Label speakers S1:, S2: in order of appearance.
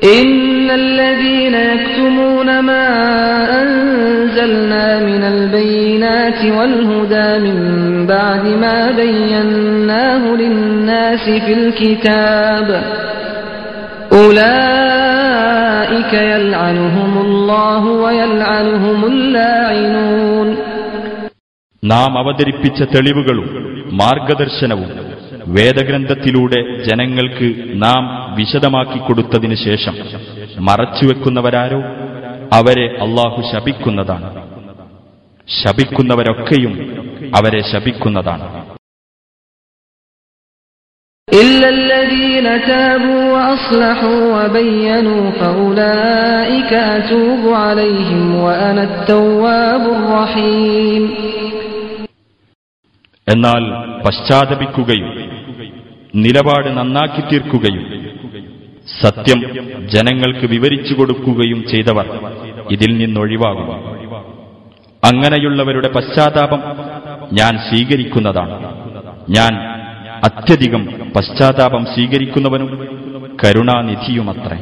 S1: إن الذين يكتمون ما أنزلنا من البينات والهدى من بعد ما بيناه للناس في الكتاب أولئك يلعنهم الله ويلعنهم اللاعنون.
S2: നാം അവതരിപ്പിച്ച തെളിവുകളും മാർഗദർശനവും വേദഗ്രന്ഥത്തിലൂടെ ജനങ്ങൾക്ക് നാം വിശദമാക്കി കൊടുത്തതിനു ശേഷം മറച്ചുവെക്കുന്നവരാരോ അവരെ അല്ലാഹു ശപിക്കുന്നതാണ്. ശപിക്കുന്നവരൊക്കെയും അവരെ ശപിക്കുന്നതാണ്.
S1: إلا الذين تابوا وأصلحوا وبينوا فأولئك أتوب عليهم وأنا التواب الرحيم.
S2: എന്നാൽ പശ്ചാത്തപിക്കുകയും നിലപാട് നന്നാക്കി തീർക്കുകയും സത്യം ജനങ്ങൾക്ക് വിവരിച്ചു കൊടുക്കുകയും ചെയ്തവർ ഇതിൽ നിന്നൊഴിവാകും. അങ്ങനെയുള്ളവരുടെ പശ്ചാത്താപം ഞാൻ സ്വീകരിക്കുന്നതാണ്. ഞാൻ അത്യധികം പശ്ചാത്താപം സ്വീകരിക്കുന്നവനും കരുണാനിധിയുമത്രേ.